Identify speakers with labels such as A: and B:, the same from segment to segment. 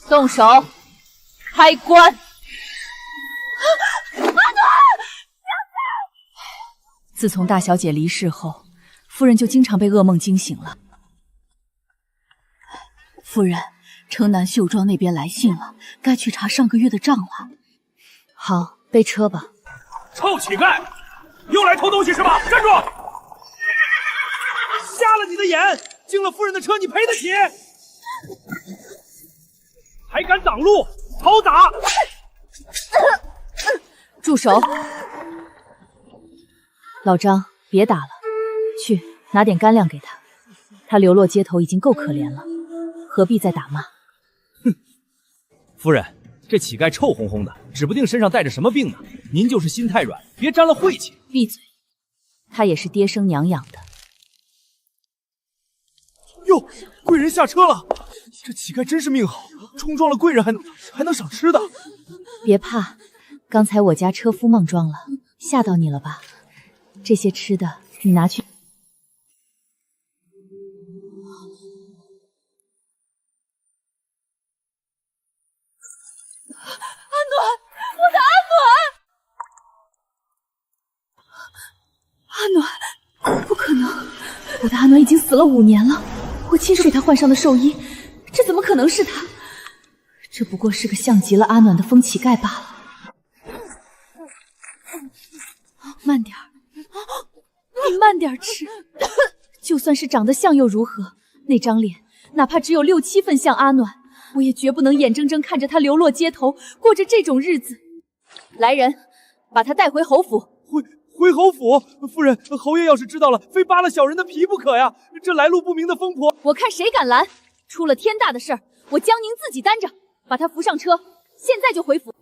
A: 动手，开棺！
B: 阿暖，
A: 自从大小姐离世后，夫人就经常被噩梦惊醒了。
B: 夫人，城南绣庄那边来信了，该去查上个月的账了。
A: 好，备车吧。
C: 臭乞丐，又来偷东西是吧？站住！瞎了你的眼！进了夫人的车，你赔得起？还敢挡路，好打！
A: 住手！老张，别打了，去拿点干粮给他。他流落街头已经够可怜了，何必再打骂？
C: 哼，夫人，这乞丐臭烘烘的，指不定身上带着什么病呢。您就是心太软，别沾了晦气。
A: 闭嘴！他也是爹生娘养的。
C: 哟，贵人下车了。这乞丐真是命好，冲撞了贵人还能赏吃的。
A: 别怕，刚才我家车夫莽撞了，吓到你了吧？这些吃的你拿去。
B: 阿暖，我的阿暖！阿暖，不可能！
A: 我的阿暖已经死了5年了，我亲手给他换上的寿衣，这怎么可能是他？这不过是个像极了阿暖的疯乞丐罢了。慢点儿，你慢点吃。就算是长得像又如何？那张脸，哪怕只有6、7分像阿暖，我也绝不能眼睁睁看着他流落街头，过着这种日子。来人，把他带回侯府。
C: 回侯府？夫人，侯爷要是知道了，非扒了小人的皮不可呀！这来路不明的疯婆，
A: 我看谁敢拦！出了天大的事儿，我江宁自己担着。把他扶上车，现在就回府。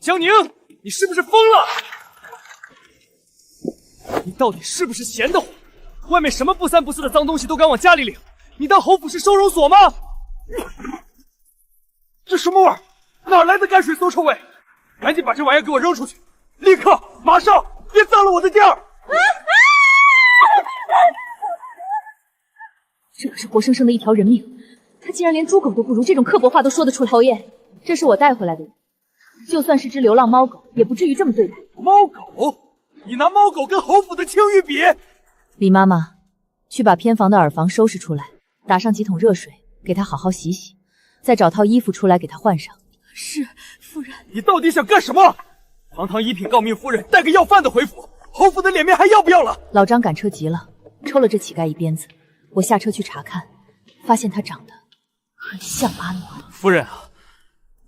C: 江宁，你是不是疯了？你到底是不是闲得慌？外面什么不三不四的脏东西都敢往家里领，你当侯府是收容所吗？这什么味儿？哪来的泔水馊臭味？赶紧把这玩意儿给我扔出去！立刻，马上，别脏了我的店儿！
A: 这可是活生生的一条人命，他竟然连猪狗都不如，这种刻薄话都说得出来。侯爷，这是我带回来的人，就算是只流浪猫狗，也不至于这么对待。
C: 猫狗？你拿猫狗跟侯府的清誉比？
A: 李妈妈，去把偏房的耳房收拾出来，打上几桶热水，给他好好洗洗，再找套衣服出来给他换上。
B: 是，夫人。
C: 你到底想干什么？堂堂一品诰命夫人，带个要饭的回府，侯府的脸面还要不要了？
A: 老张赶车急了，抽了这乞丐一鞭子。我下车去查看，发现他长得很像阿暖。
C: 夫人啊，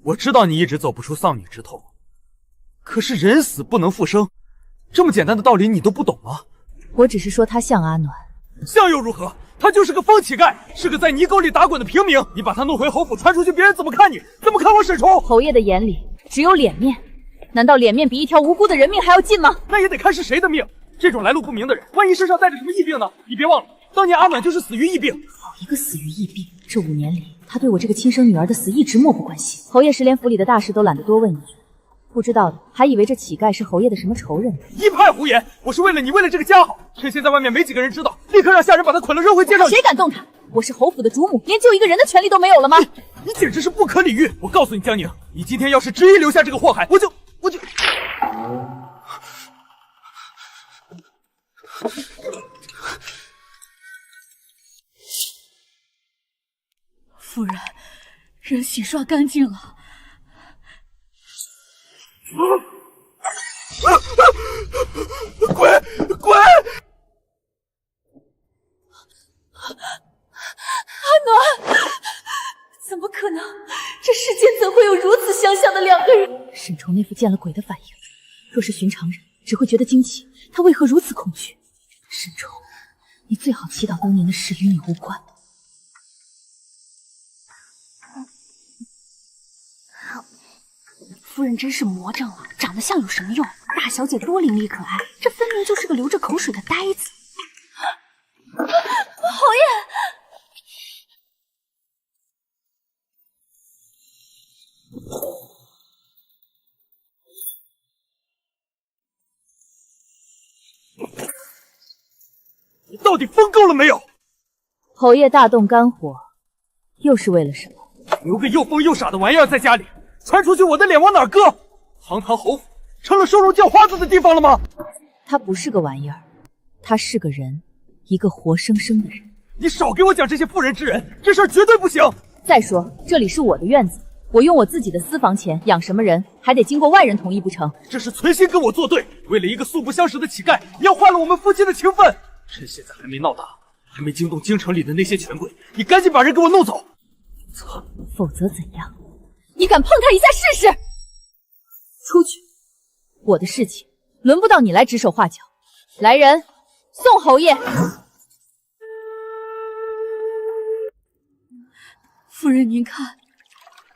C: 我知道你一直走不出丧女之痛，可是人死不能复生，这么简单的道理你都不懂吗？
A: 我只是说他像阿暖，
C: 像又如何？他就是个疯乞丐，是个在泥沟里打滚的平民。你把他弄回侯府传出去，别人怎么看你？怎么看我沈冲？
A: 侯爷的眼里只有脸面，难道脸面比一条无辜的人命还要近吗？
C: 那也得看是谁的命。这种来路不明的人，万一身上带着什么疫病呢？你别忘了，当年阿暖就是死于疫病。
A: 好一个死于疫病！这5年里，他对我这个亲生女儿的死一直漠不关心。侯爷是连府里的大事都懒得多问一句，不知道的还以为这乞丐是侯爷的什么仇人呢。
C: 一派胡言！我是为了你，为了这个家好，趁现在外面没几个人知道，立刻让下人把他捆了扔回街上去。
A: 谁敢动他？我是侯府的主母，连救一个人的权利都没有了吗？
C: 你简直是不可理喻！我告诉你，江宁，你今天要是执意留下这个祸害，我就……
B: 夫人，人洗刷干净了。
C: 滚！滚！
B: 阿暖，怎么可能？这世间怎会有如此相像的2个人？
A: 沈冲那副见了鬼的反应，若是寻常人，只会觉得惊奇，他为何如此恐惧？沈冲，你最好祈祷当年的事与你无关。
B: 夫人真是魔怔了，长得像有什么用？大小姐多伶俐可爱，这分明就是个流着口水的呆子。侯爷，
C: 你到底疯够了没有？
A: 侯爷大动肝火，又是为了什么？
C: 留个又疯又傻的玩意儿在家里，传出去我的脸往哪搁？堂堂侯府成了收容叫花子的地方了吗？
A: 他不是个玩意儿，他是个人，一个活生生的人。
C: 你少给我讲这些妇人之仁，这事儿绝对不行。
A: 再说，这里是我的院子，我用我自己的私房钱养什么人，还得经过外人同意不成？
C: 这是存心跟我作对，为了一个素不相识的乞丐，你要坏了我们夫妻的情分。趁现在还没闹大，还没惊动京城里的那些权贵，你赶紧把人给我弄走。
A: 否则怎样？你敢碰他一下试试？出去！我的事情轮不到你来指手画脚。来人，送侯爷。
B: 夫人，您看，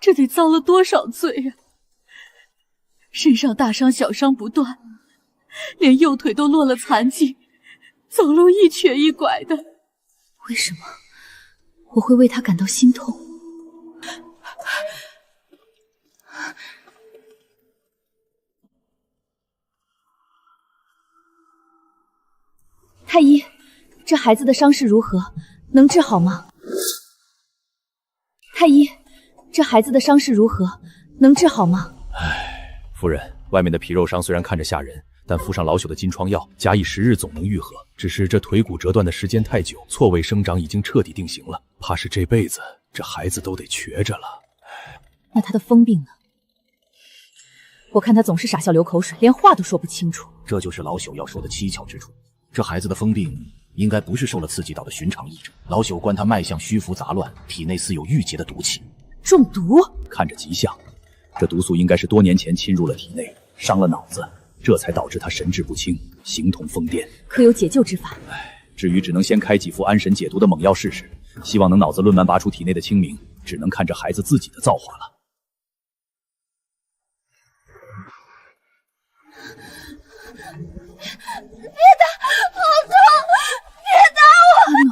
B: 这得遭了多少罪呀！身上大伤小伤不断，连右腿都落了残疾，走路一瘸一拐的。
A: 为什么我会为他感到心痛？太医，这孩子的伤势如何？能治好吗？太医，这孩子的伤势如何？能治好吗？
D: 夫人，外面的皮肉伤虽然看着吓人，但敷上老朽的金疮药，假以10日总能愈合。只是这腿骨折断的时间太久，错位生长已经彻底定型了，怕是这辈子这孩子都得瘸着了。
A: 那他的疯病呢？我看他总是傻笑流口水，连话都说不清楚。
E: 这就是老朽要说的蹊跷之处。这孩子的疯病应该不是受了刺激到的寻常癔症，老朽观他脉象虚浮杂乱，体内似有郁结的毒气。
A: 中毒？
D: 看着极像，这毒素应该是多年前侵入了体内，伤了脑子，这才导致他神志不清，形同疯癫。
A: 可有解救之法？
D: 至于只能先开几副安神解毒的猛药试试，希望能脑子论完拔出体内的清明，只能看这孩子自己的造化了。
B: 别打，好痛！别打我！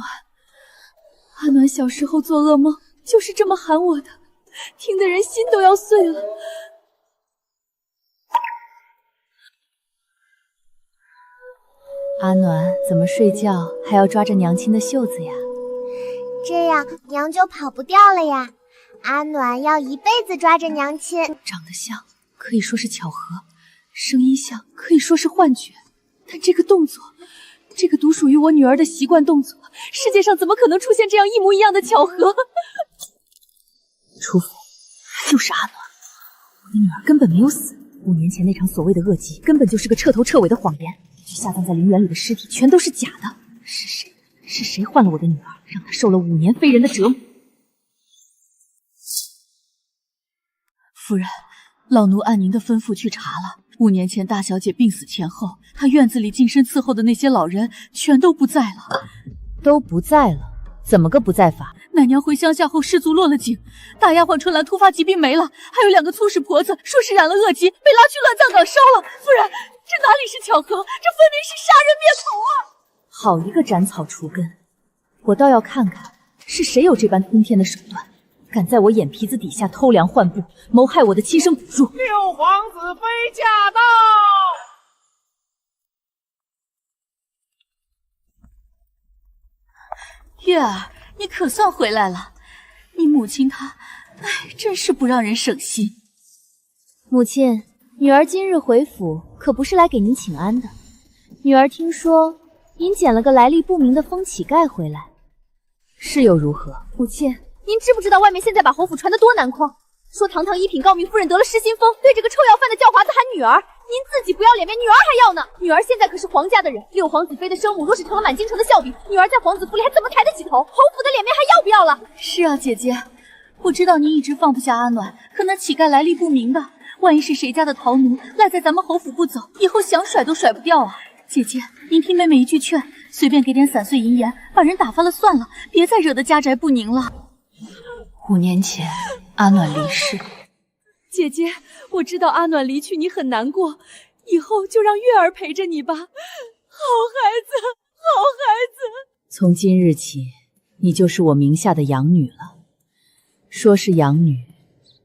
A: 阿暖小时候做噩梦就是这么喊我的，听得人心都要碎了。阿暖怎么睡觉还要抓着娘亲的袖子呀？
F: 这样娘就跑不掉了呀。阿暖要一辈子抓着娘亲。
A: 长得像可以说是巧合，声音像可以说是幻觉，但这个动作，这个独属于我女儿的习惯动作，世界上怎么可能出现这样一模一样的巧合？除非又是阿暖，我的女儿根本没有死，5年前那场所谓的恶疾根本就是个彻头彻尾的谎言，去下葬在陵园里的尸体全都是假的。是谁？是谁换了我的女儿，让她受了5年非人的折磨？
B: 夫人，老奴按您的吩咐去查了。5年前大小姐病死前后，她院子里近身伺候的那些老人全都不在了。
A: 都不在了？怎么个不在法？
B: 奶娘回乡下后失足落了井，大丫鬟春兰突发疾病没了，还有2个粗使婆子说是染了恶疾，被拉去乱葬岗烧了。夫人，这哪里是巧合，这分明是杀人灭口啊！
A: 好一个斩草除根！我倒要看看是谁有这般通天的手段，敢在我眼皮子底下偷梁换布，谋害我的亲生骨肉。
G: 六皇子妃驾到！
B: 月儿，你可算回来了。你母亲她，真是不让人省心。
F: 母亲，女儿今日回府，可不是来给您请安的。女儿听说您捡了个来历不明的疯乞丐回来，
A: 是又如何？
F: 母亲，您知不知道外面现在把侯府传得多难况？说堂堂一品诰命夫人得了失心疯，对这个臭要饭的叫华子喊女儿，您自己不要脸，连女儿还要呢。女儿现在可是皇家的人，6皇子妃的生母，若是成了满京城的笑柄，女儿在皇子府里还怎么抬得起头？侯府的脸面还要不要了？
B: 是啊，姐姐，我知道您一直放不下阿暖，可那乞丐来历不明的，万一是谁家的逃奴赖在咱们侯府不走，以后想甩都甩不掉啊。姐姐，您听妹妹一句劝，随便给点散碎银盐，把人打发了算了，别再惹得家宅不宁了。5年前，阿暖离世。
A: 姐姐，我知道阿暖离去你很难过，以后就让月儿陪着你吧。好孩子，好孩子。从今日起，你就是我名下的养女了。说是养女，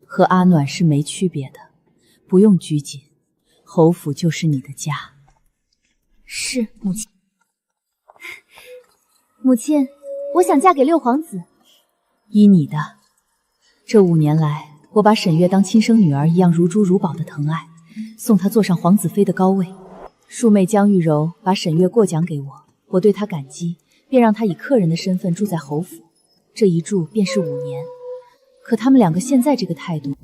A: 和阿暖是没区别的，不用拘谨，侯府就是你的家。
F: 是，母亲。母亲，
A: 我想嫁给六皇子。依你的，这5年来，我把沈月当亲生女儿一样如珠如宝的疼爱，送她坐上皇子妃的高位。庶妹江玉柔把沈月过奖给我，我对她感激，便让她以客人的身份住在侯府。这一住便是5年。可他们2个现在这个态度，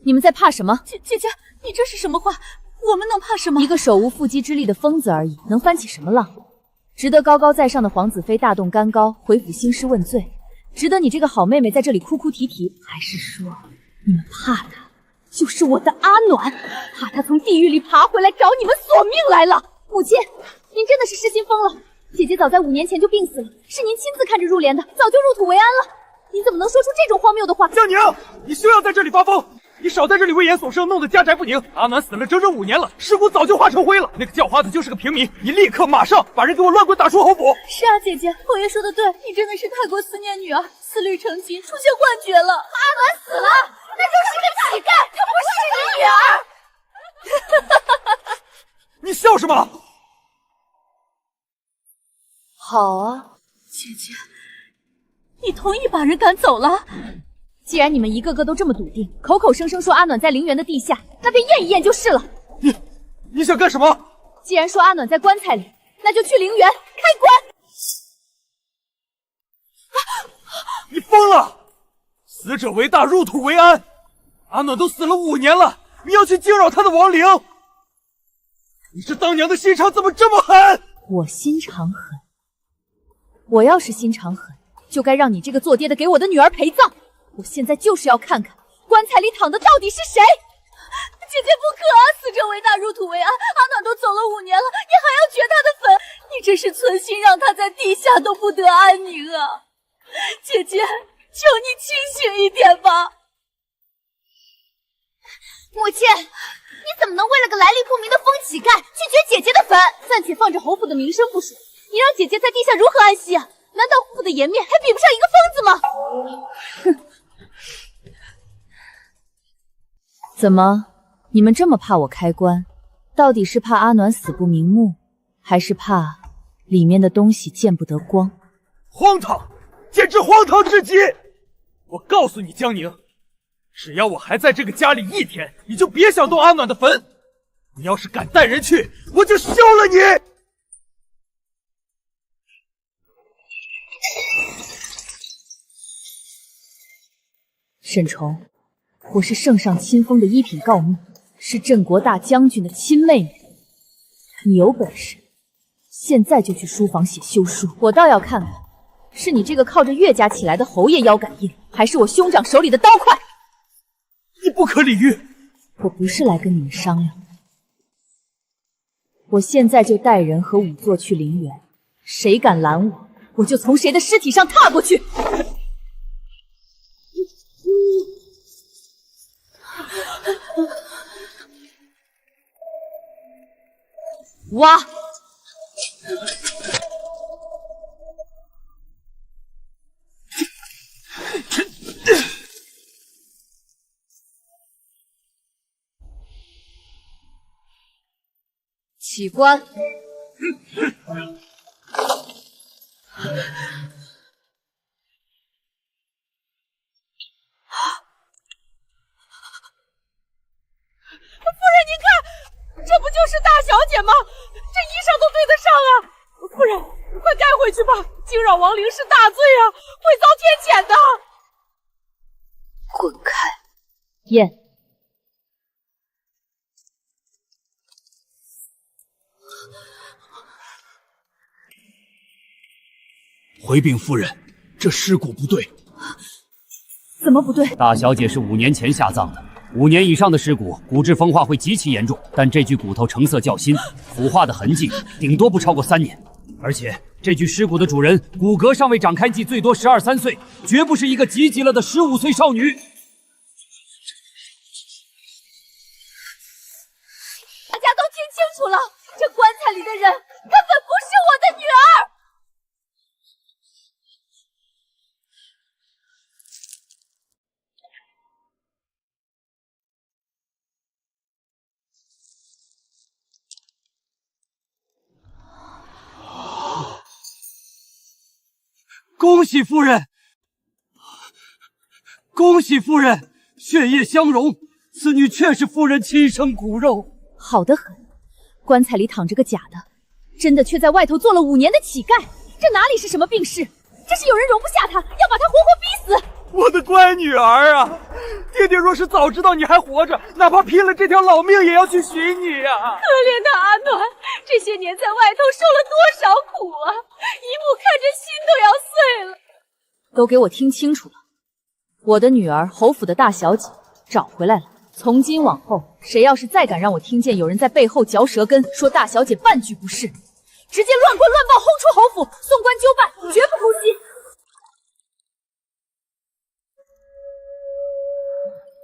A: 你们在怕什么？
B: 姐姐，你这是什么话？我们能怕什么？
A: 一个手无缚鸡之力的疯子而已，能翻起什么浪？值得高高在上的皇子妃大动干戈，回府兴师问罪？值得你这个好妹妹在这里哭哭啼啼？还是说，你们怕的就是我的阿暖，怕她从地狱里爬回来找你们索命来了？母亲，您真的是失心疯了。姐姐早在5年前就病死了，是您亲自看着入殓的，早就入土为安了。您怎么能说出这种荒谬的话？
C: 江宁，你休要在这里发疯！你少在这里危言耸听，弄得家宅不宁。阿暖死了整整5年了，尸骨早就化成灰了。那个叫花子就是个平民，你立刻马上把人给我乱滚打出侯府！
B: 是啊，姐姐，侯爷说的对，你真的是太过思念女儿，思虑成疾，出现幻觉了。
F: 阿暖死了，那就是个乞丐，她不是你女儿。
C: 你笑什么？
A: 好啊，
B: 姐姐，你同意把人赶走了？
A: 既然你们一个个都这么笃定，口口声声说阿暖在陵园的地下，那便验一验就是了。
C: 你想干什么？
A: 既然说阿暖在棺材里，那就去陵园开棺。
C: 你疯了！死者为大，入土为安。阿暖都死了5年了，你要去惊扰他的亡灵？你这当娘的心肠怎么这么狠？
A: 我心肠狠，我要是心肠狠，就该让你这个做爹的给我的女儿陪葬。我现在就是要看看棺材里躺的到底是谁。
B: 姐姐不可啊！死者为大，入土为安。阿暖都走了5年了，你还要掘他的坟？你这是存心让他在地下都不得安宁啊！姐姐，求你清醒一点吧！
F: 母亲，你怎么能为了个来历不明的疯乞丐去掘姐姐的坟？暂且放着侯府的名声不说，你让姐姐在地下如何安息啊？难道侯府的颜面还比不上一个疯子吗？
A: 哼！怎么，你们这么怕我开棺？到底是怕阿暖死不瞑目，还是怕里面的东西见不得光？
C: 荒唐，简直荒唐至极！我告诉你，江宁，只要我还在这个家里1天，你就别想动阿暖的坟。你要是敢带人去，我就休了你！
A: 沈重，我是圣上亲封的1品诰命，是镇国大将军的亲妹妹。你有本事，现在就去书房写休书。我倒要看看，是你这个靠着岳家起来的侯爷腰杆硬，还是我兄长手里的刀快。
C: 你不可理喻！
A: 我不是来跟你们商量的，我现在就带人和仵作去陵园，谁敢拦我，我就从谁的尸体上踏过去。挖！起棺！
G: 这不就是大小姐吗？这衣裳都对得上啊！夫人，快盖回去吧！惊扰亡灵是大罪啊，会遭天谴的。
A: 滚开！燕，
E: 回禀夫人，这尸骨不对。
A: 怎么不对？
H: 大小姐是5年前下葬的。5年以上的尸骨，骨质风化会极其严重，但这具骨头成色较新，腐化的痕迹顶多不超过3年。而且这具尸骨的主人骨骼尚未长开季，最多12、13岁，绝不是一个急极了的15岁少女。
B: 大家都听清楚了，这棺材里的人根本不是我的女儿。
C: 恭喜夫人！恭喜夫人！血液相融，此女确是夫人亲生骨肉。
A: 好得很，棺材里躺着个假的，真的却在外头做了5年的乞丐，这哪里是什么病逝？这是有人容不下他，要把他活活逼死！
C: 我的乖女儿啊，爹爹若是早知道你还活着，哪怕拼了这条老命也要去寻你呀！
G: 可怜的阿暖，这些年在外头受了多少苦啊！姨母看着心都要碎了。
A: 都给我听清楚了，我的女儿侯府的大小姐找回来了。从今往后，谁要是再敢让我听见有人在背后嚼舌根，说大小姐半句不是，直接乱棍乱抱轰出侯府，送官究办，绝不姑息。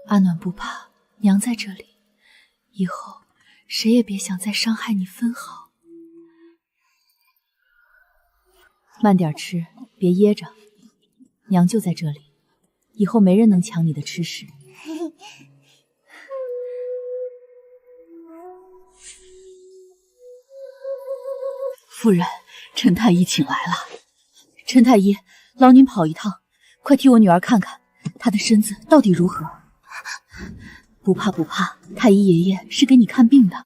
A: 阿暖不怕，娘在这里，以后谁也别想再伤害你分毫。慢点吃，别噎着，娘就在这里，以后没人能抢你的吃食。
B: 夫人，陈太医请来了。陈太医，劳您跑一趟，快替我女儿看看，她的身子到底如何。不怕不怕，太医爷爷是给你看病的。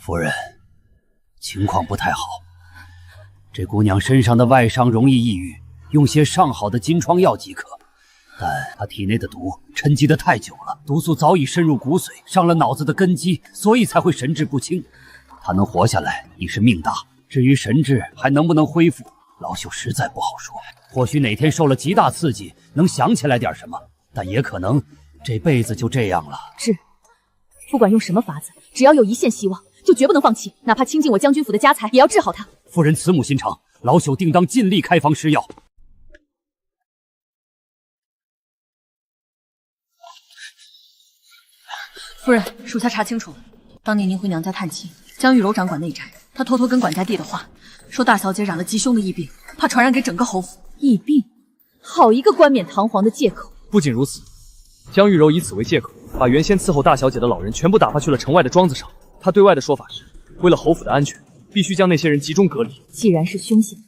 H: 夫人，情况不太好。这姑娘身上的外伤容易抑郁，用些上好的金疮药即可。但她体内的毒沉积得太久了，毒素早已渗入骨髓，伤了脑子的根基，所以才会神志不清。她能活下来已是命大，至于神志还能不能恢复，老朽实在不好说。或许哪天受了极大刺激，能想起来点什么，但也可能这辈子就这样了。
A: 治，不管用什么法子，只要有一线希望，就绝不能放弃，哪怕倾尽我将军府的家财，也要治好他。
H: 夫人慈母心肠，老朽定当尽力开方施药。
B: 夫人，属下查清楚了，当年您回娘家探亲，江玉柔掌管内宅，她偷偷跟管家递的话，说大小姐染了极凶的疫病，怕传染给整个侯府。
A: 疫病，好一个冠冕堂皇的借口！
D: 不仅如此，江玉柔以此为借口，把原先伺候大小姐的老人全部打发去了城外的庄子上。她对外的说法是，为了侯府的安全，必须将那些人集中隔离。
A: 既然是凶险，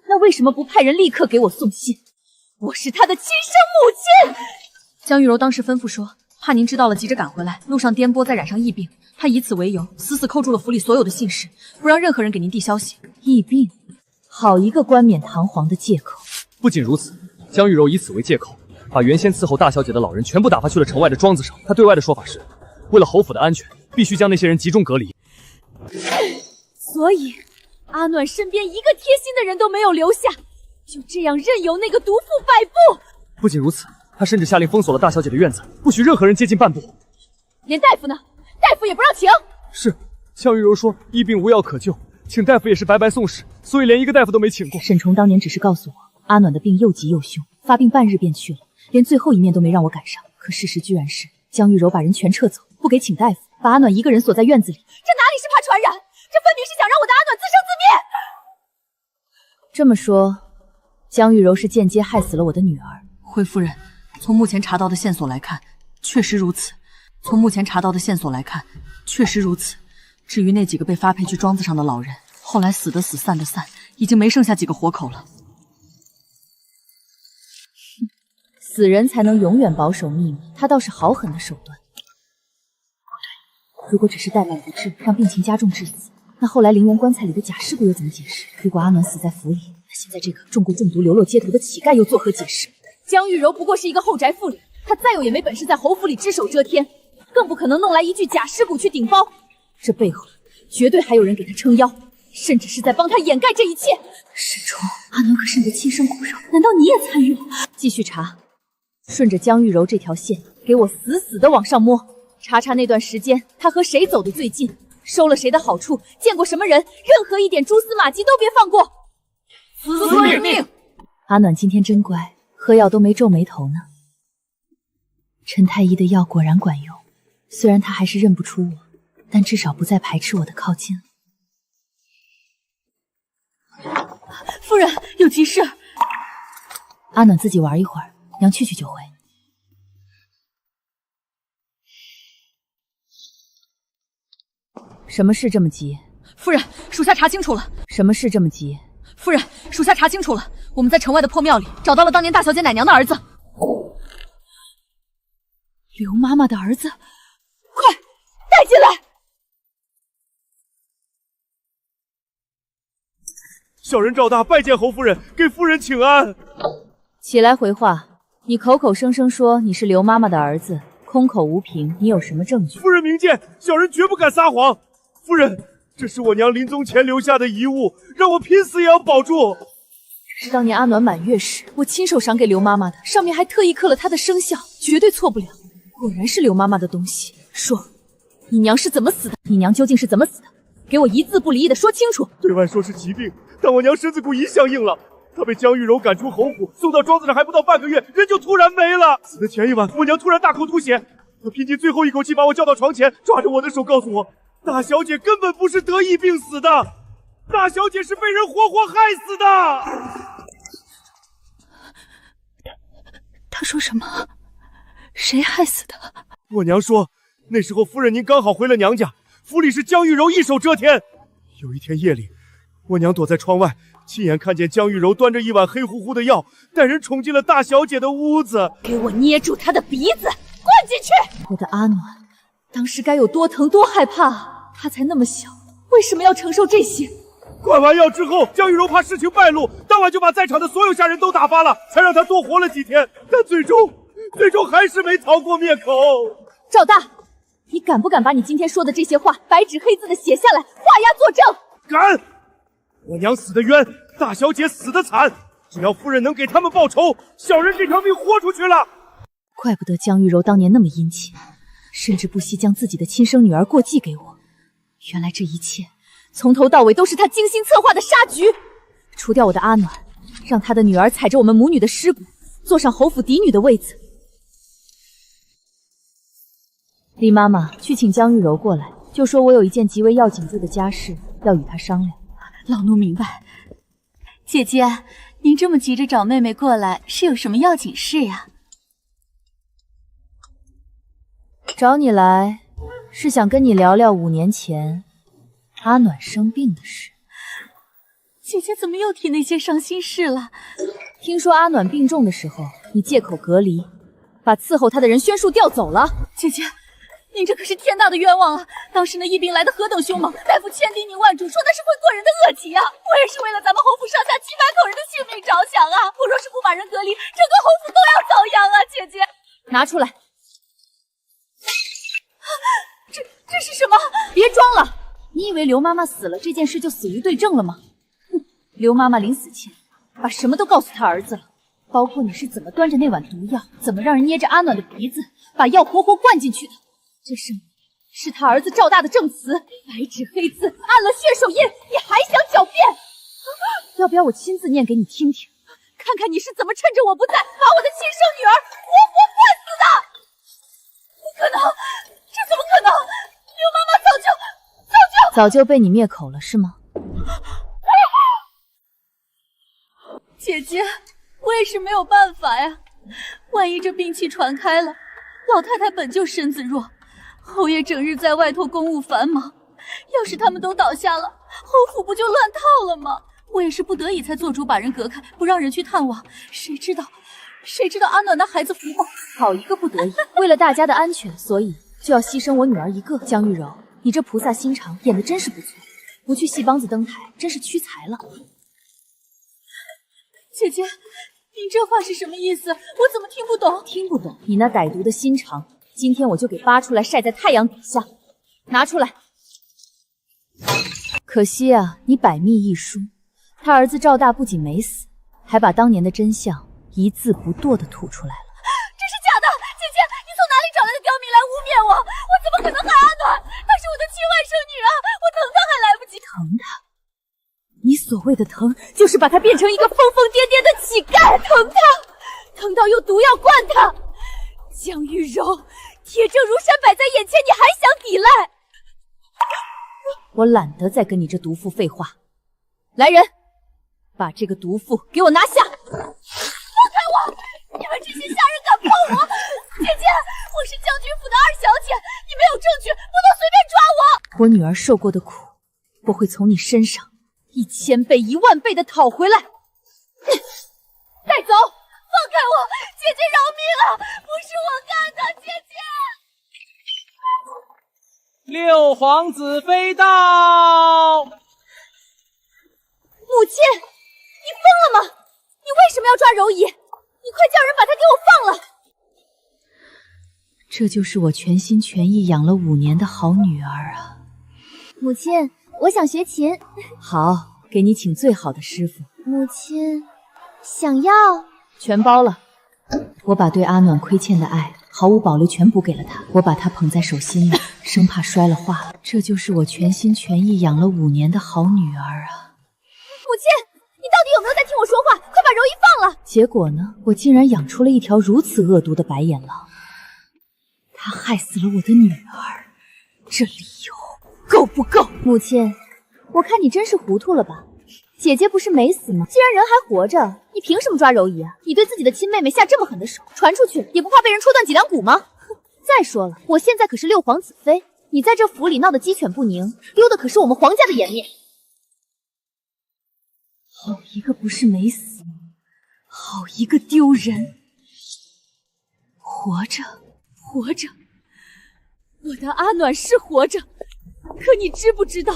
A: 那为什么不派人立刻给我送信？我是她的亲生母亲！
B: 江玉柔当时吩咐说，怕您知道了急着赶回来，路上颠簸再染上疫病，她以此为由，死死扣住了府里所有的信使，不让任何人给您递消息。
A: 疫病，好一个冠冕堂皇的借口！
D: 不仅如此，江玉柔以此为借口，把原先伺候大小姐的老人全部打发去了城外的庄子上。她对外的说法是，为了侯府的安全，必须将那些人集中隔离。
A: 所以，阿暖身边一个贴心的人都没有留下，就这样任由那个毒妇摆布。
D: 不仅如此，他甚至下令封锁了大小姐的院子，不许任何人接近半步。
A: 连大夫呢？大夫也不让请。
D: 是，江玉柔说疫病无药可救，请大夫也是白白送死，所以连一个大夫都没请过。
A: 沈崇当年只是告诉我，阿暖的病又急又凶，发病半日便去了，连最后一面都没让我赶上。可事实居然是江玉柔把人全撤走，不给请大夫，把阿暖一个人锁在院子里。这哪里是怕传染，这分明是想让我的阿暖自生自灭。这么说，江玉柔是间接害死了我的女儿。
B: 惠夫人，从目前查到的线索来看，确实如此。至于那几个被发配去庄子上的老人，后来死的死，散的散，已经没剩下几个活口了。
A: 死人才能永远保守秘密，他倒是好狠的手段。如果只是怠慢不治，让病情加重致死，那后来陵园棺材里的假尸骨又怎么解释？如果阿暖死在府里，那现在这个中过中毒流落街头的乞丐又作何解释？江玉柔不过是一个后宅妇女，她再有也没本事在侯府里只手遮天，更不可能弄来一具假尸骨去顶包。这背后绝对还有人给她撑腰，甚至是在帮她掩盖这一切。
B: 师叔，阿暖可是你的亲生骨肉，难道你也参与了？
A: 继续查，顺着江玉柔这条线，给我死死的往上摸，查查那段时间她和谁走得最近，收了谁的好处，见过什么人，任何一点蛛丝马迹都别放过。
B: 司令命。
A: 阿暖今天真乖，喝药都没皱眉头呢。陈太医的药果然管用，虽然他还是认不出我，但至少不再排斥我的靠近了。
B: 夫人有急事。
A: 阿暖自己玩一会儿，娘去就回。什么事这么急？
B: 夫人，属下查清楚了。
A: 什么事这么急？
B: 夫人，属下查清楚了，我们在城外的破庙里找到了当年大小姐奶娘的儿子。刘妈妈的儿子，快带进来！
C: 小人赵大拜见侯夫人，给夫人请安。
A: 起来回话，你口口声声说你是刘妈妈的儿子，空口无凭，你有什么证据？
C: 夫人明鉴，小人绝不敢撒谎。夫人，这是我娘临终前留下的遗物，让我拼死也要保住。
A: 这是当年阿暖满月时我亲手赏给刘妈妈的，上面还特意刻了她的生肖，绝对错不了。果然是刘妈妈的东西。说，你娘是怎么死的？你娘究竟是怎么死的？给我一字不离的说清楚。
C: 对外说是疾病，但我娘身子骨一向硬朗。她被江玉柔赶出侯府，送到庄子上还不到半个月，人就突然没了。死的前一晚，我娘突然大口吐血，她拼尽最后一口气把我叫到床前，抓着我的手告诉我，大小姐根本不是得疫病死的，大小姐是被人活活害死的。
B: 他说什么？谁害死的？
C: 我娘说，那时候夫人您刚好回了娘家，府里是江玉柔一手遮天。有一天夜里，我娘躲在窗外，亲眼看见江玉柔端着一碗黑乎乎的药，带人冲进了大小姐的屋子。
F: 给我捏住她的鼻子，灌进去！
A: 我的阿暖，当时该有多疼多害怕，她才那么小，为什么要承受这些？
C: 灌完药之后，江玉柔怕事情败露，当晚就把在场的所有下人都打发了，才让她多活了几天。但最终还是没逃过灭口。
A: 赵大，你敢不敢把你今天说的这些话白纸黑字的写下来，画押作证？
C: 敢！我娘死得冤，大小姐死得惨，只要夫人能给他们报仇，小人这条命豁出去了。
A: 怪不得江玉柔当年那么殷勤，甚至不惜将自己的亲生女儿过继给我。原来这一切从头到尾都是他精心策划的杀局。除掉我的阿暖，让他的女儿踩着我们母女的尸骨，坐上侯府嫡女的位子。李妈妈，去请江玉柔过来，就说我有一件极为要紧重的家事要与她商量。
B: 老奴明白。姐姐，您这么急着找妹妹过来，是有什么要紧事呀？
A: 找你来，是想跟你聊聊5年前阿暖生病的事。
B: 姐姐怎么又提那些伤心事了？
A: 听说阿暖病重的时候，你借口隔离，把伺候他的人宣树调走了。
B: 姐姐，您这可是天大的冤枉啊！当时那疫病来得何等凶猛，大夫千叮咛万嘱，说那是会过人的恶疾啊！我也是为了咱们侯府上下700口人的性命着想啊！我若是不把人隔离，整个侯府都要遭殃啊！姐姐，
A: 拿出来。
B: 这是什么？
A: 别装了！你以为刘妈妈死了，这件事就死于对证了吗？哼，刘妈妈临死前把什么都告诉她儿子了，包括你是怎么端着那碗毒药，怎么让人捏着阿暖的鼻子，把药活活灌进去的。这是他儿子赵大的证词，白纸黑字，按了血手印，你还想狡辩？要不要我亲自念给你听听，看看你是怎么趁着我不在，把我的亲生女儿活活灌死的？不可能，这怎么可能？刘妈妈早就被你灭口了，是吗？
B: 姐姐，我也是没有办法呀。万一这病气传开了，老太太本就身子弱，侯爷整日在外头公务繁忙，要是他们都倒下了，侯府不就乱套了吗？我也是不得已才做主把人隔开，不让人去探望。谁知道阿暖那孩子服化，
A: 好一个不得已！为了大家的安全，所以就要牺牲我女儿一个。江玉柔，你这菩萨心肠演得真是不错，不去戏帮子登台，真是屈才了。
B: 姐姐，您这话是什么意思？我怎么听不懂？
A: 听不懂？你那歹毒的心肠，今天我就给扒出来晒在太阳底下，拿出来。可惜啊，你百密一疏，他儿子赵大不仅没死，还把当年的真相一字不堕地吐出来了。
B: 这是假的！姐姐，你从哪里找来的刁民来污蔑我？我怎么可能害阿暖？她是我的亲外甥女啊！我疼她还来不及。
A: 疼她？你所谓的疼，就是把她变成一个疯疯癫癫的乞丐，疼她，疼到用毒药灌她。江玉柔，铁证如山摆在眼前，你还想抵赖？我懒得再跟你这毒妇废话。来人，把这个毒妇给我拿下！
B: 放开我！你们这些下人敢碰我！姐姐，我是将军府的二小姐，你没有证据，不能随便抓我！
A: 我女儿受过的苦，我会从你身上1000倍、10000倍的讨回来。
F: 带走！放开我！姐姐饶命啊！不是我干的，姐姐！
C: 六皇子妃到！
F: 母亲，你疯了吗？你为什么要抓柔仪？你快叫人把她给我放了！
A: 这就是我全心全意养了5年的好女儿啊！
F: 母亲，我想学琴。
A: 好，给你请最好的师傅。
F: 母亲，想要
A: 全包了。我把对阿暖亏欠的爱毫无保留全补给了他，我把他捧在手心里，生怕摔了化。这就是我全心全意养了5年的好女儿啊！
F: 母亲，你到底有没有在听我说话？快把柔仪放了！
A: 结果呢，我竟然养出了一条如此恶毒的白眼狼。他害死了我的女儿，这理由够不够？
F: 母亲，我看你真是糊涂了吧？姐姐不是没死吗？既然人还活着，你凭什么抓柔仪啊？你对自己的亲妹妹下这么狠的手，传出去也不怕被人戳断脊梁骨吗？哼！再说了，我现在可是6皇子妃，你在这府里闹得鸡犬不宁，丢的可是我们皇家的颜面。
A: 好一个不是没死，好一个丢人！活着，活着，我的阿暖是活着，可你知不知道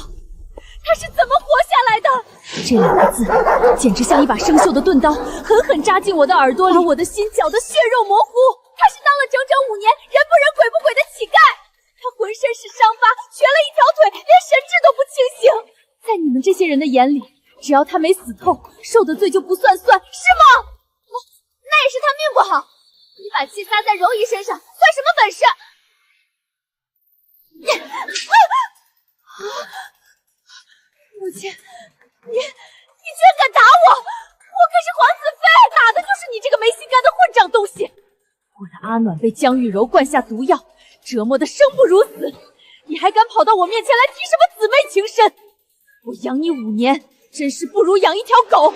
A: 他是怎么活下来的？这2个字简直像一把生锈的钝刀，狠狠扎进我的耳朵里，把我的心绞得血肉模糊。
F: 他是当了整整5年人不人鬼不鬼的乞丐，他浑身是伤疤，瘸了1条腿，连神志都不清醒。
A: 在你们这些人的眼里，只要他没死透，受的罪就不算，是吗？
F: 那也是他命不好。你把气撒在柔仪身上，算什么本事？
A: 母亲，
F: 你居然敢打我！我可是皇子妃，打的就是你这个没心肝的混账东西！
A: 我的阿暖被江玉柔灌下毒药，折磨得生不如死，你还敢跑到我面前来提什么姊妹情深？我养你5年，真是不如养一条狗！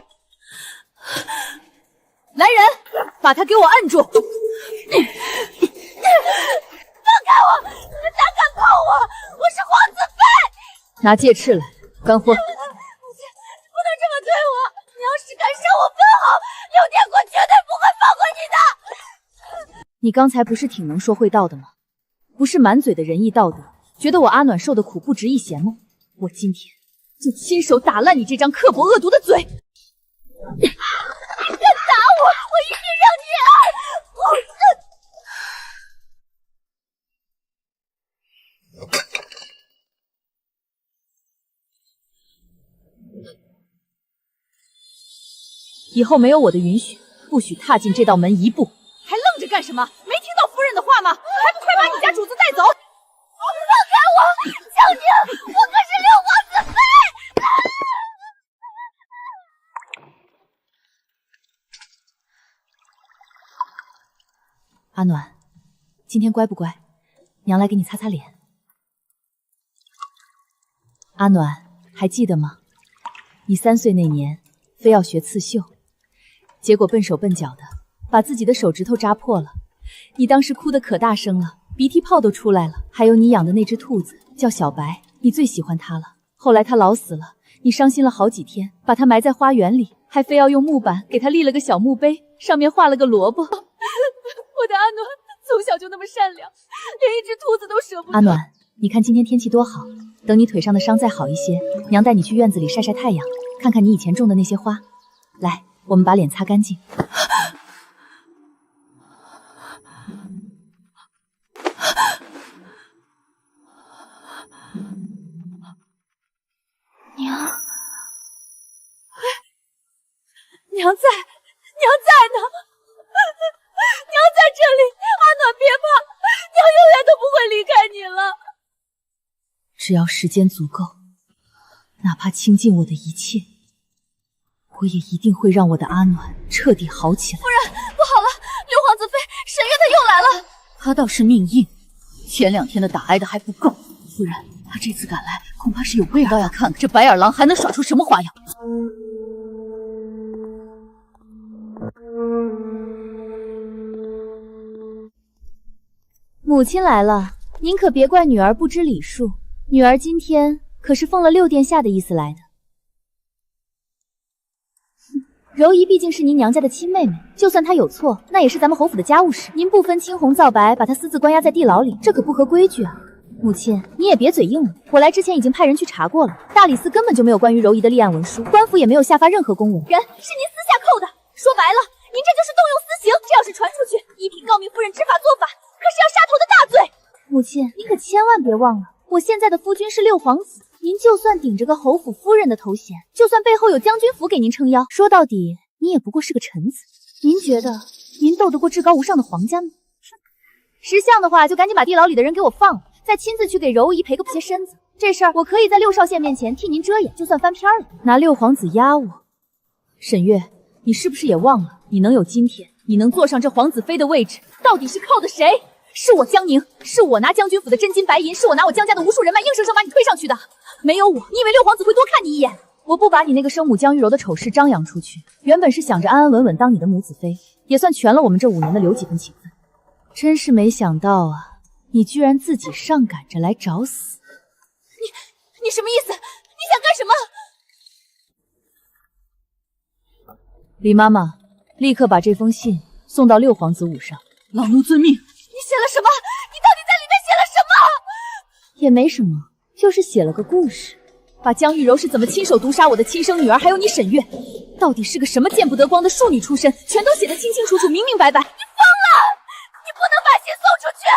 A: 来人，把他给我按住！放开
F: 我！你们胆敢碰我！我是皇子妃！
A: 拿戒尺来，干活！
F: 母亲，不能这么对我！你要是敢伤我分毫，6天国绝对不会放过你的！
A: 你刚才不是挺能说会道的吗？不是满嘴的仁义道德，觉得我阿暖受的苦不值一嫌吗？我今天就亲手打烂你这张刻薄恶毒的嘴！
F: 敢打我，我一定让你
A: 以后没有我的允许，不许踏进这道门1步。还愣着干什么？没听到夫人的话吗？还不快把你家主子带走！
F: 放开我！江宁，我可是6皇子妃！
A: 阿暖，今天乖不乖？娘来给你擦擦脸。阿暖，还记得吗？你3岁那年，非要学刺绣，结果笨手笨脚的，把自己的手指头扎破了。你当时哭得可大声了，鼻涕泡都出来了。还有你养的那只兔子，叫小白，你最喜欢它了。后来它老死了，你伤心了好几天，把它埋在花园里，还非要用木板给它立了个小墓碑，上面画了个萝卜。
F: 我的阿暖从小就那么善良，连一只兔子都舍不得。
A: 阿暖，你看今天天气多好，等你腿上的伤再好一些，娘带你去院子里晒晒太阳，看看你以前种的那些花。来，我们把脸擦干净。
F: 娘在呢，娘在这里，阿暖别怕，娘永远都不会离开你了。
A: 只要时间足够，哪怕倾尽我的一切，我也一定会让我的阿暖彻底好起来。
F: 夫人，不好了，六皇子妃沈月她又来了。
B: 他倒是命硬，前2天的打挨的还不够。夫人，他这次赶来，恐怕是有备而来。看看这白眼狼还能耍出什么花样。
F: 母亲来了，您可别怪女儿不知礼数，女儿今天
A: 可是奉了六殿下的意思来的。柔仪毕竟是您娘家的亲妹妹，就算她有错，那也是咱们侯府的家务事。您不分青红皂白，把她私自关押在地牢里，这可不合规矩啊！母亲，你也别嘴硬了。我来之前已经派人去查过了，大理寺根本就没有关于柔仪的立案文书，官府也没有下发任何公文。
F: 人是您私下扣的，说白了，您这就是动用私刑。这要是传出去，一品诰命夫人执法做法，可是要杀头的大罪。
A: 母亲，你可千万别忘了，我现在的夫君是六皇子。您就算顶着个侯府夫人的头衔，就算背后有将军府给您撑腰，说到底，你也不过是个臣子。您觉得您斗得过至高无上的皇家吗？识相的话，就赶紧把地牢里的人给我放了，再亲自去给柔仪赔个些身子。这事儿我可以在六少县面前替您遮掩，就算翻篇了。拿六皇子压我，沈月，你是不是也忘了，你能有今天，你能坐上这皇子妃的位置，到底是靠的谁？是我江宁，是我拿将军府的真金白银，是我拿我江家的无数人脉，硬生生把你推上去的。没有我，你以为六皇子会多看你一眼？我不把你那个生母江玉柔的丑事张扬出去，原本是想着安安稳稳当你的母子妃，也算全了我们这5年的留几分情分。真是没想到啊，你居然自己上赶着来找死！
F: 你什么意思？你想干什么？
A: 李妈妈，立刻把这封信送到六皇子午上。
B: 老奴遵命。
F: 你写了什么？你到底在里面写了什么？
A: 也没什么，就是写了个故事，把江玉柔是怎么亲手毒杀我的亲生女儿，还有你沈月，到底是个什么见不得光的庶女出身，全都写得清清楚楚、明明白白。你疯
F: 了！你不能把信送出去！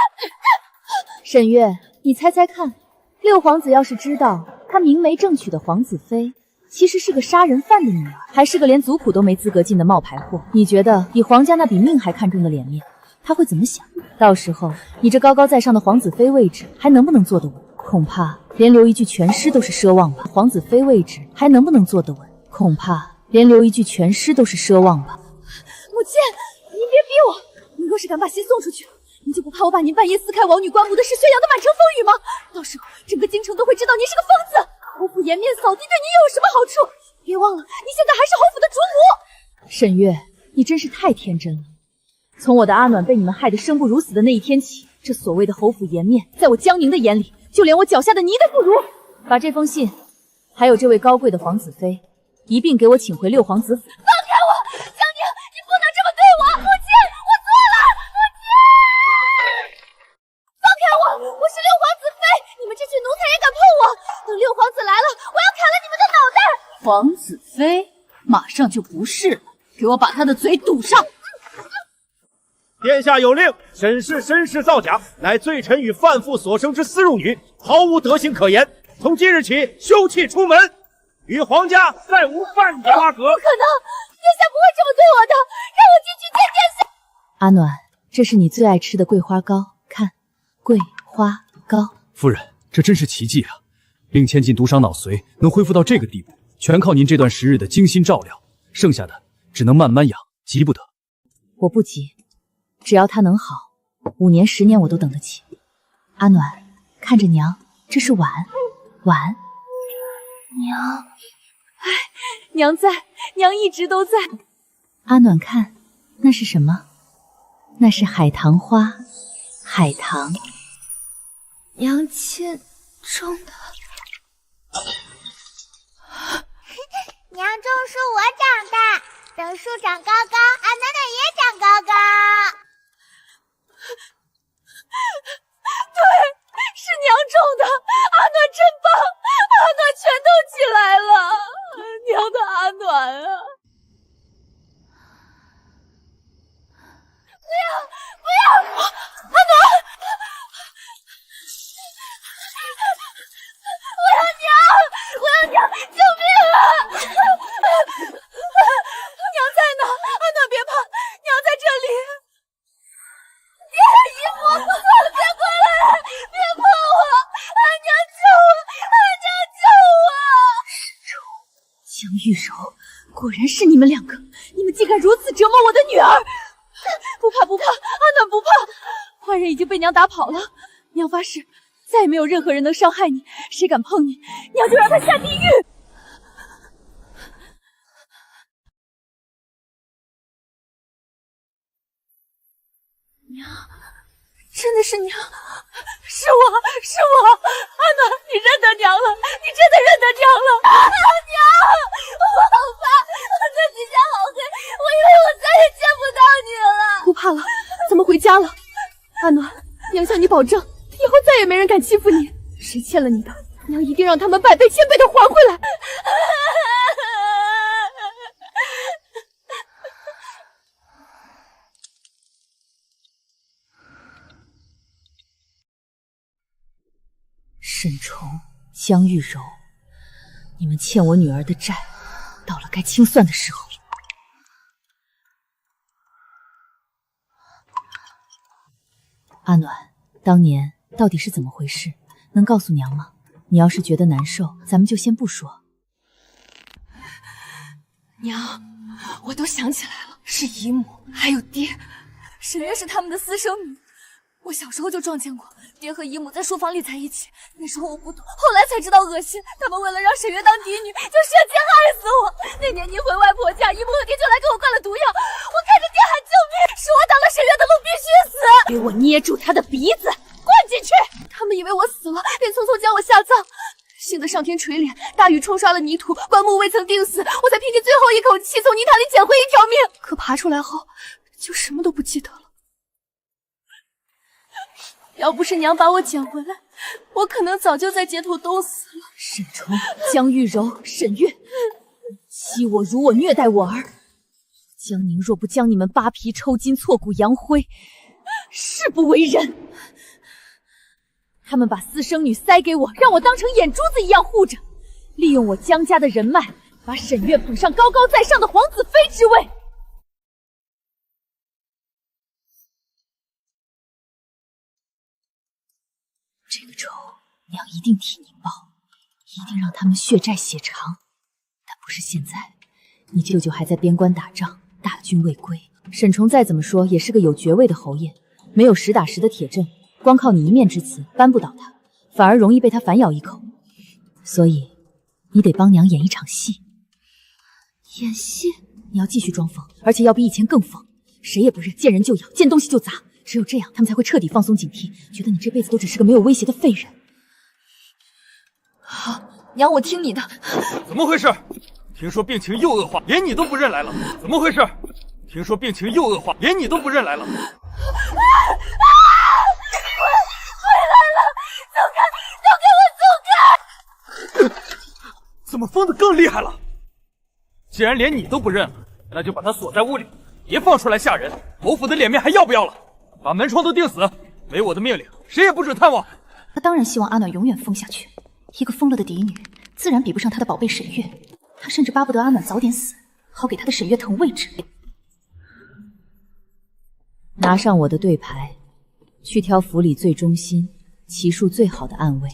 A: 沈月，你猜猜看，六皇子要是知道他明媒正娶的皇子妃其实是个杀人犯的女儿，还是个连族谱都没资格进的冒牌货，你觉得以皇家那比命还看重的脸面，他会怎么想？到时候你这高高在上的皇子妃位置还能不能坐得稳？恐怕连留一具全尸都是奢望吧。皇子妃位置还能不能坐得稳？恐怕连留一具全尸都是奢望吧。
F: 母亲，您别逼我！您若是敢把信送出去，您就不怕我把您半夜撕开王女棺木的事宣扬的满城风雨吗？到时候整个京城都会知道您是个疯子。侯府颜面扫地对您又有什么好处？别忘了，你现在还是侯府的主母。
A: 沈月，你真是太天真了。从我的阿暖被你们害得生不如死的那一天起，这所谓的侯府颜面，在我江宁的眼里，就连我脚下的泥都不如。把这封信，还有这位高贵的皇子妃，一并给我请回六皇子府。
F: 放开我，江宁，你不能这么对我！母亲，我错了，母亲！放开我，我是六皇子妃，你们这群奴才也敢碰我！等六皇子来了，我要砍了你们的脑袋！
B: 皇子妃马上就不是了，给我把他的嘴堵上！
I: 殿下有令，审视身世造假，乃罪臣与犯妇所生之私入女，毫无德行可言。从今日起休弃出门，与皇家再无半点瓜葛。
F: 不可能，殿下不会这么对我的，让我进去见殿下。
A: 阿暖，这是你最爱吃的桂花糕，看，桂花糕。
D: 夫人，这真是奇迹啊！令千金毒伤脑髓，能恢复到这个地步，全靠您这段时日的精心照料，剩下的只能慢慢养，急不得。
A: 我不急，只要他能好，5年10年我都等得起。阿暖，看着娘，这是碗。
F: 娘，娘在，娘一直都在。
A: 阿暖看，那是什么？那是海棠花，海棠。
F: 娘亲种的。
J: 娘种树，我长大，等树长高高，阿暖暖也长高高。
F: 对，是娘种的，阿暖真棒，阿暖全都起来了，娘的阿暖啊！不要，阿暖！我要娘，救命啊！娘在呢，阿暖别怕，娘在这里。爹，姨母，别过来，别碰我！阿娘救我！阿娘救我！
A: 江玉柔，果然是你们2个！你们竟敢如此折磨我的女儿！
F: 不怕，阿暖不怕，坏人已经被娘打跑了。娘发誓，再也没有任何人能伤害你，谁敢碰你，娘就让他下地狱！娘，
B: 真的是娘，是我，阿暖，你认得娘了，你真的认得娘了。
F: 娘，我好怕，这底下好黑，我以为我再也见不到你了。
B: 不怕了，咱们回家了。阿暖，娘向你保证，以后再也没人敢欺负你。谁欠了你的，娘一定让他们百倍千倍的还回来。
A: 沈重、江玉柔，你们欠我女儿的债，到了该清算的时候。阿暖，当年到底是怎么回事？能告诉娘吗？你要是觉得难受，咱们就先不说。
B: 娘，我都想起来了，是姨母还有爹，沈月是他们的私生女。我小时候就撞见过爹和姨母在书房里在一起，那时候我不懂，后来才知道恶心。他们为了让沈月当嫡女，就设计害死我。那年你回外婆家，姨母和爹就来给我灌了毒药，我看着爹喊救命，是我挡了沈月的路，必须死。
A: 给我捏住他的鼻子，
B: 灌进去！他们以为我死了，便匆匆将我下葬。幸得上天垂怜，大雨冲刷了泥土，棺木未曾钉死，我才凭借最后一口气从泥潭里捡回一条命。可爬出来后，就什么都不记得了。要不是娘把我捡回来，我可能早就在街头冻死了。
A: 沈重、江玉柔、沈月，欺我、辱我、虐待我儿，江宁若不将你们扒皮抽筋、挫骨扬灰，誓不为人。他们把私生女塞给我，让我当成眼珠子一样护着，利用我江家的人脉，把沈月捧上高高在上的皇子妃之位。这个仇，娘一定替你报，一定让他们血债血偿。但不是现在，你舅舅还在边关打仗，大军未归。沈重再怎么说也是个有爵位的侯爷，没有实打实的铁证，光靠你一面之词扳不倒他，反而容易被他反咬一口。所以，你得帮娘演一场戏。演戏？你要继续装疯，而且要比以前更疯，谁也不认，见人就咬，见东西就砸。只有这样，他们才会彻底放松警惕，觉得你这辈子都只是个没有威胁的废人。
B: 好，娘，我听你的。
C: 怎么回事？听说病情又恶化，连你都不认来了。怎么回事？听说病情又恶化，连你都不认来了。回来
F: 了！走开！都给我走开！
C: 怎么疯得更厉害了？既然连你都不认了，那就把他锁在屋里，别放出来吓人。侯府的脸面还要不要了？把门窗都钉死！没我的命令，谁也不准探望。
B: 他当然希望阿暖永远疯下去。一个疯了的嫡女，自然比不上他的宝贝沈月。他甚至巴不得阿暖早点死，好给他的沈月腾位置。
A: 拿上我的对牌，去挑府里最忠心、骑术最好的暗卫。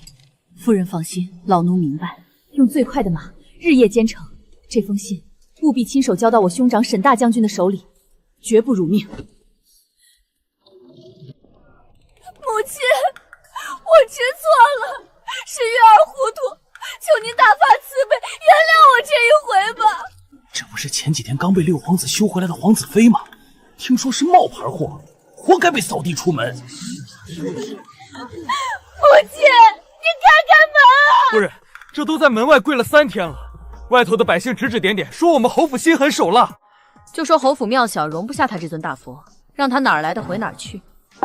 B: 夫人放心，老奴明白。
A: 用最快的马，日夜兼程。这封信务必亲手交到我兄长沈大将军的手里，绝不辱命。
B: 母亲，我知错了，是月儿糊涂，求您大发慈悲，原谅我这一回吧。
E: 这不是前几天刚被六皇子修回来的皇子妃吗？听说是冒牌货，活该被扫地出门。
B: 母亲，你开开门啊！
C: 夫人，这都在门外跪了3天了，外头的百姓指指点点，说我们侯府心狠手辣。
K: 就说侯府庙小，容不下他这尊大佛，让他哪儿来的回哪儿去。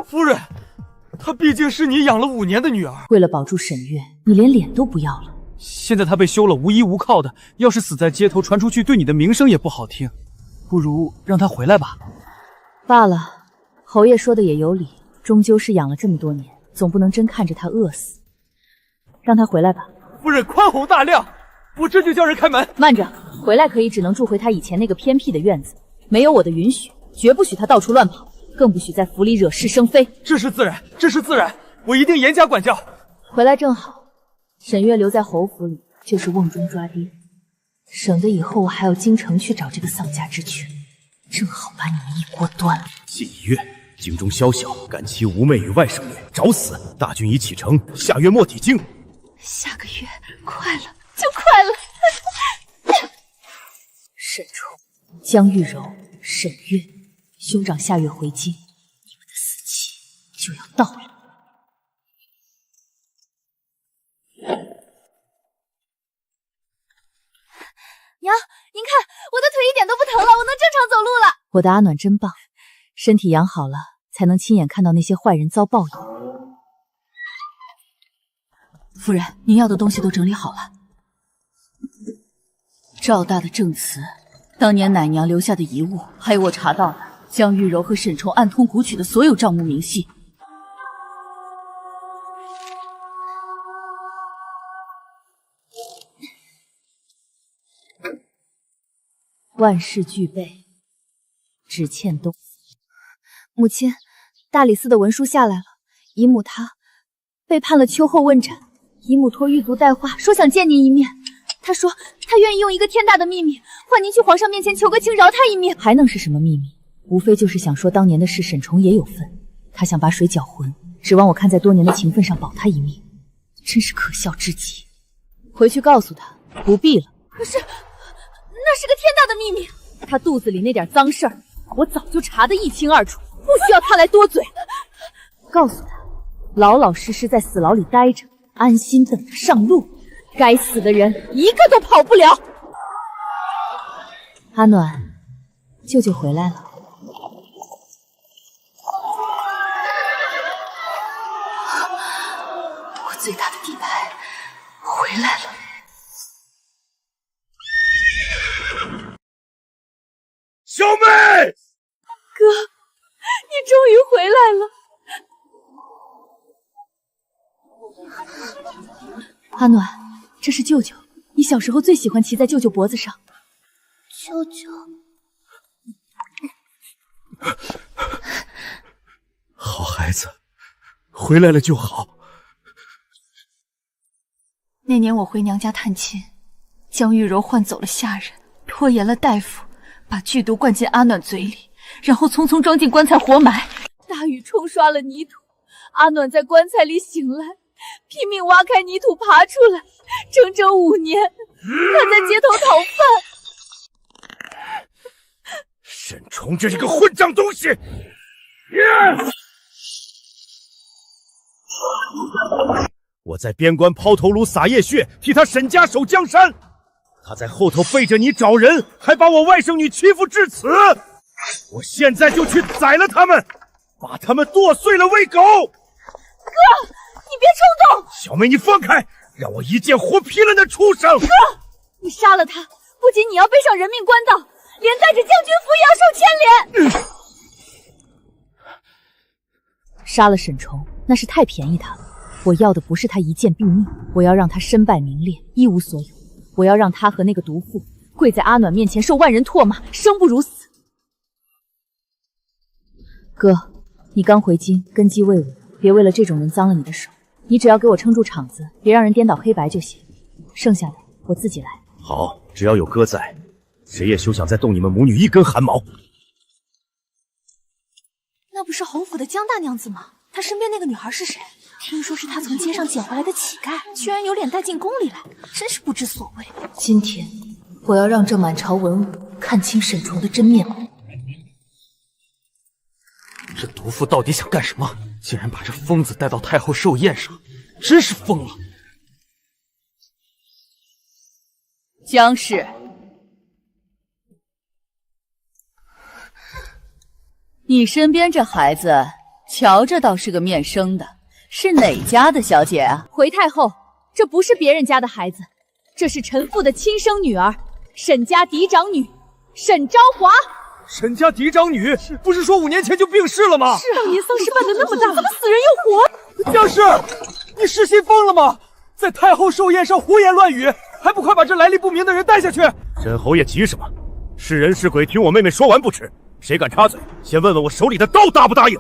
C: 夫人，她毕竟是你养了5年的女儿，
A: 为了保住沈月，你连脸都不要了。
L: 现在她被休了，无依无靠的，要是死在街头，传出去对你的名声也不好听。不如让她回来吧。
A: 罢了，侯爷说的也有理，终究是养了这么多年，总不能真看着她饿死。让她回来吧。
C: 夫人宽宏大量，我这就叫人开门。
A: 慢着，回来可以，只能住回她以前那个偏僻的院子，没有我的允许，绝不许她到处乱跑。更不许在府里惹是生非。
C: 这是自然，这是自然，我一定严加管教。
A: 回来正好，沈月留在侯府里就是瓮中抓鳖，省得以后我还要京城去找这个丧家之犬，正好把你们一锅端了。
D: 近1月，京中宵小，敢欺吾妹与外甥女，找死！大军已启程，下月末抵京。
B: 下个月快了，就快了。
A: 沈重、江玉柔、沈月。兄长下月回京，你们的死期就要到了。我的阿暖真棒，身体养好了，才能亲眼看到那些坏人遭报应。
B: 夫人，您要的东西都整理好了。赵大的证词，当年奶娘留下的遗物，还有我查到的江玉柔和沈崇暗通股曲的所有账目明细。
A: 万事俱备，只欠东。母亲，大理寺的文书下来了，姨母她被判了秋后问斩。姨母托狱卒带话，说想见您一面。她说她愿意用一个天大的秘密，换您去皇上面前求个情，饶她一命。还能是什么秘密？无非就是想说当年的事，沈崇也有份。他想把水搅浑，指望我看在多年的情分上保他一命，真是可笑至极。回去告诉他不必了。
F: 可是那是个天大的秘密，
A: 他肚子里那点脏事儿，我早就查得一清二楚，不需要他来多嘴。告诉他，老老实实在死牢里待着，安心等着上路。该死的人一个都跑不了。阿暖，舅舅回来了。
B: 我最大的底牌回来了。
I: 小妹，
F: 哥，你终于回
A: 来了。阿暖，这是舅舅，你小时候最喜欢骑在舅舅脖子上。
J: 舅舅，
I: 好孩子，回来了就好。
B: 那年我回娘家探亲，江玉柔唤走了下人，拖延了大夫，把剧毒灌进阿暖嘴里，然后匆匆装进棺材活埋。
F: 大雨冲刷了泥土，阿暖在棺材里醒来，拼命挖开泥土爬出来，整整5年，他在街头讨饭。
I: 沈崇这是个混账东西！我在边关抛头颅洒夜血，替他沈家守江山。他在后头背着你找人，还把我外甥女欺负至此。我现在就去宰了他们，把他们剁碎了喂狗。
F: 哥，你别冲动！
I: 小妹，你放开，让我一剑活劈了那畜生！
F: 哥，你杀了他，不仅你要背上人命官道，连带着将军府也要受牵连。
A: 杀了沈崇，那是太便宜他了。我要的不是他一剑毙命，我要让他身败名裂，一无所有。我要让他和那个毒妇跪在阿暖面前受万人唾骂，生不如死。哥，你刚回京，根基未稳，别为了这种人脏了你的手。你只要给我撑住场子，别让人颠倒黑白就行。剩下的我自己来。
I: 好，只要有哥在，谁也休想再动你们母女一根汗毛。
B: 那不是侯府的江大娘子吗？她身边那个女孩是谁？听说是她从街上捡回来的乞丐，居然有脸带进宫里来，真是不知所谓。今天我要让这满朝文武看清沈崇的真面目。
L: 这毒妇到底想干什么？竟然把这疯子带到太后寿宴上，真是疯了！
B: 江氏，你身边这孩子，瞧着倒是个面生的，是哪家的小姐啊？
A: 回太后，这不是别人家的孩子，这是臣父的亲生女儿，沈家嫡长女沈昭华。
C: 沈家嫡长女不是说5年前就病逝了吗？
F: 是当年丧事办得那么大，怎么死人又活？
C: 江氏，你失心疯了吗？在太后寿宴上胡言乱语，还不快把这来历不明的人带下去！
I: 甄侯爷急什么？是人是鬼，听我妹妹说完不迟。谁敢插嘴，先问问我手里的刀答不答应。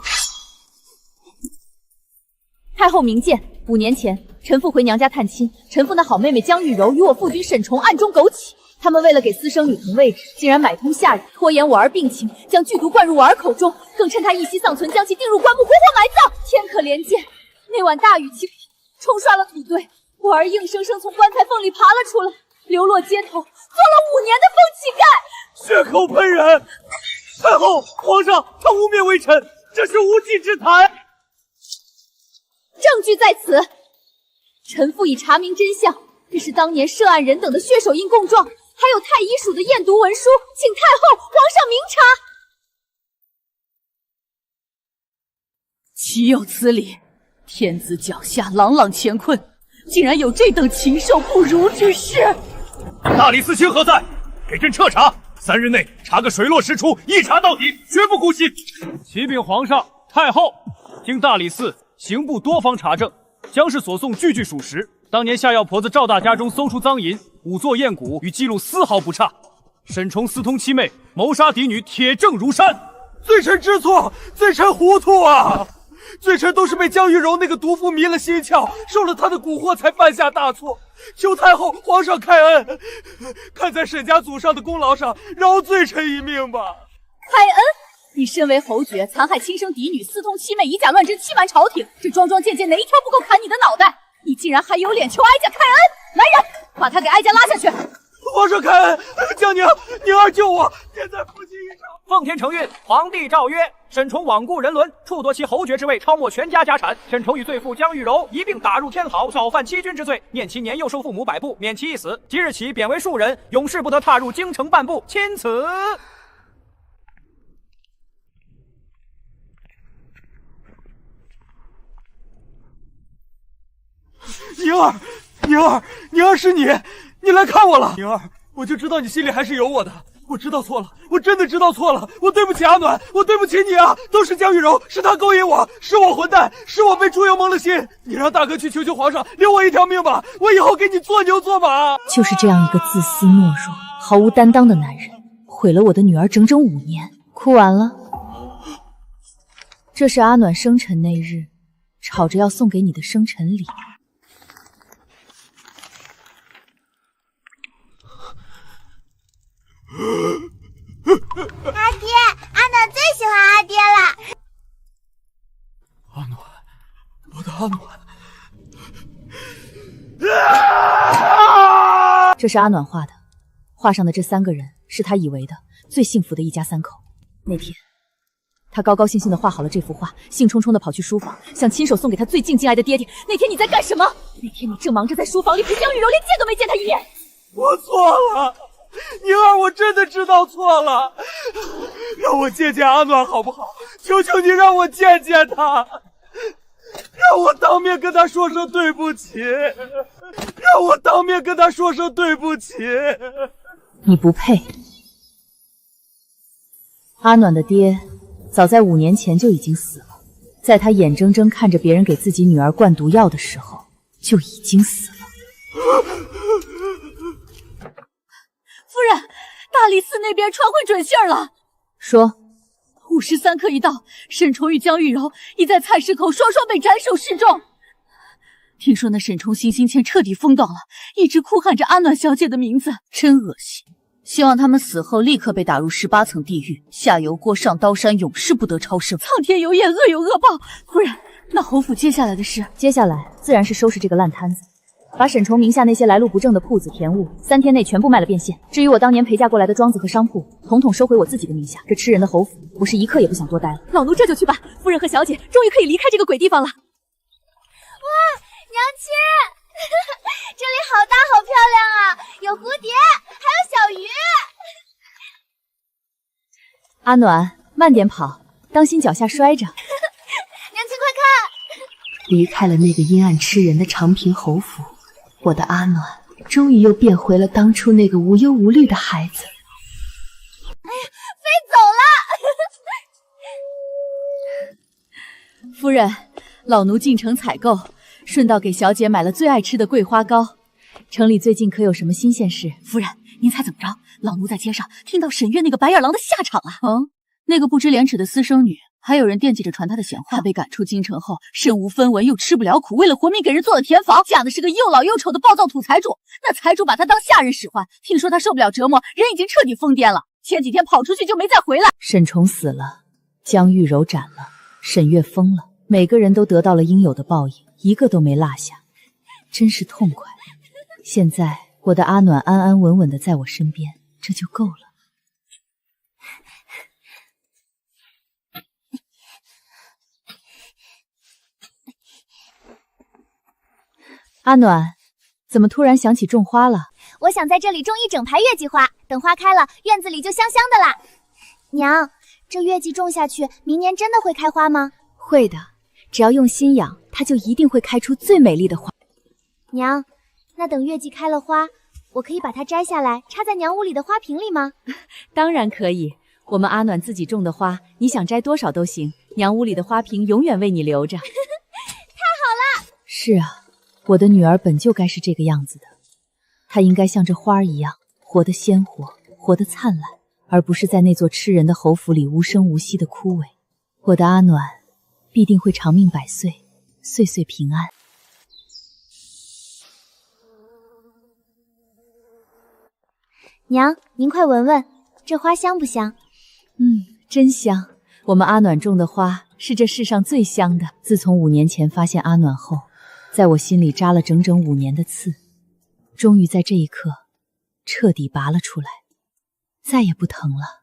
A: 太后明鉴，5年前臣父回娘家探亲，臣父那好妹妹江玉柔与我父君沈崇暗中苟起。他们为了给私生女腾位置，竟然买通下人，拖延我儿病情，将剧毒灌入我儿口中，更趁他一息丧存，将其钉入棺木，活活埋葬。天可怜见，那晚大雨倾盆，冲刷了土堆，我儿硬生生从棺材缝里爬了出来，流落街头，做了5年的疯乞丐。
C: 血口喷人！太后，皇上，他污蔑微臣，这是无稽之谈。
A: 证据在此，臣父已查明真相，这是当年涉案人等的血手印供状。还有太医署的验毒文书，请太后、皇上明察。
B: 岂有此理！天子脚下，朗朗乾坤，竟然有这等禽兽不如之事！
C: 大理寺卿何在？给朕彻查，3日内查个水落石出，一查到底，绝不姑息。
L: 启禀皇上、太后，经大理寺刑部多方查证，将士所送句句属实。当年下药婆子赵大家中搜出赃银，5座验骨，与记录丝毫不差。沈崇私通妻妹，谋杀嫡女，铁证如山。
C: 罪臣知错，罪臣糊涂啊！罪臣都是被江玉柔那个毒妇迷了心窍，受了他的蛊惑才犯下大错。求太后、皇上开恩，看在沈家祖上的功劳上，饶罪臣一命吧。
B: 开恩？你身为侯爵，残害亲生嫡女，私通妻妹，以假乱真，欺瞒朝廷，这桩桩件件哪一条不够砍你的脑袋？你竟然还有脸求哀家开恩！来人，把他给哀家拉下去！
C: 皇上开恩，江宁儿救我！现在夫妻一场。
M: 奉天承运，皇帝诏曰：沈崇罔顾人伦，处夺其侯爵之位，抄没全家家产。沈崇与罪妇江玉柔一并打入天牢，早犯欺君之罪，念其年幼受父母摆布，免其一死。即日起贬为庶人，永世不得踏入京城半步。钦此。
C: 宁儿是你，你来看我了。宁儿，我就知道你心里还是有我的。我知道错了，我真的知道错了，我对不起阿暖，我对不起你啊！都是江玉柔，是她勾引我，是我混蛋，是我被猪油蒙了心。你让大哥去求求皇上，留我一条命吧，我以后给你做牛做马。
A: 就是这样一个自私懦弱、毫无担当的男人，毁了我的女儿整整5年。哭完了，这是阿暖生辰那日吵着要送给你的生辰礼。
J: 阿爹，阿暖最喜欢阿爹了。
C: 阿暖，我的阿暖。
A: 这是阿暖画的，画上的这3个人是他以为的最幸福的一家3口。那天，他高高兴兴地画好了这幅画，兴冲冲地跑去书房，想亲手送给他最敬爱的爹爹。那天你在干什么？那天你正忙着在书房里陪江玉柔，连见都没见他一眼。
C: 我错了。宁儿，我真的知道错了，让我见见阿暖好不好？求求你让我见见他，让我当面跟他说声对不起，让我当面跟他说声对不起。
A: 你不配。阿暖的爹早在5年前就已经死了，在他眼睁睁看着别人给自己女儿灌毒药的时候就已经死了。
B: 夫人，大理寺那边传回准信了，
A: 说
B: 5时3刻一到，沈崇与江玉柔已在菜市口双双被斩首示众。听说那沈崇行刑前彻底疯掉了，一直哭喊着阿暖小姐的名字，真恶心。希望他们死后立刻被打入18层地狱，下油锅上刀山，永世不得超生。苍天有眼，恶有恶报。夫人，那侯府接下来的事？
A: 接下来自然是收拾这个烂摊子。把沈崇名下那些来路不正的铺子田物，3天内全部卖了变现。至于我当年陪嫁过来的庄子和商铺，统统收回我自己的名下。这吃人的侯府，我是一刻也不想多待了。
B: 老奴这就去办。夫人和小姐终于可以离开这个鬼地方了。
J: 哇，娘亲，这里好大好漂亮啊！有蝴蝶，还有小鱼。
A: 阿暖，慢点跑，当心脚下摔着。
J: 娘亲快看，
N: 离开了那个阴暗吃人的长平侯府。我的阿暖终于又变回了当初那个无忧无虑的孩子。
J: 飞走
B: 了！夫人，老奴进城采购，顺道给小姐买了最爱吃的桂花糕。
A: 城里最近可有什么新鲜事？
B: 夫人，您猜怎么着？老奴在街上听到沈月那个白眼狼的下场了。那个不知廉耻的私生女，还有人惦记着传她的闲话。她被赶出京城后，身无分文，又吃不了苦，为了活命给人做了田房，嫁的是个又老又丑的暴躁土财主。那财主把她当下人使唤，听说她受不了折磨，人已经彻底疯癫了。前几天跑出去就没再回来。
A: 沈崇死了，江玉柔斩了，沈月疯了，每个人都得到了应有的报应，一个都没落下，真是痛快。现在我的阿暖安安稳稳的在我身边，这就够了。阿暖，怎么突然想起种花了？
J: 我想在这里种一整排月季花，等花开了，院子里就香香的啦。娘，这月季种下去，明年真的会开花吗？
A: 会的，只要用心养，它就一定会开出最美丽的花。
J: 娘，那等月季开了花，我可以把它摘下来，插在娘屋里的花瓶里吗？
A: 当然可以，我们阿暖自己种的花，你想摘多少都行，娘屋里的花瓶永远为你留着。太
J: 好了！
A: 是啊，我的女儿本就该是这个样子的，她应该像这花一样，活得鲜活，活得灿烂，而不是在那座吃人的侯府里无声无息的枯萎。我的阿暖必定会长命百岁，岁岁平安。
J: 娘，您快闻闻，这花香不香？
A: 真香。我们阿暖种的花是这世上最香的。自从5年前发现阿暖后，在我心里扎了整整5年的刺，终于在这一刻彻底拔了出来，再也不疼了。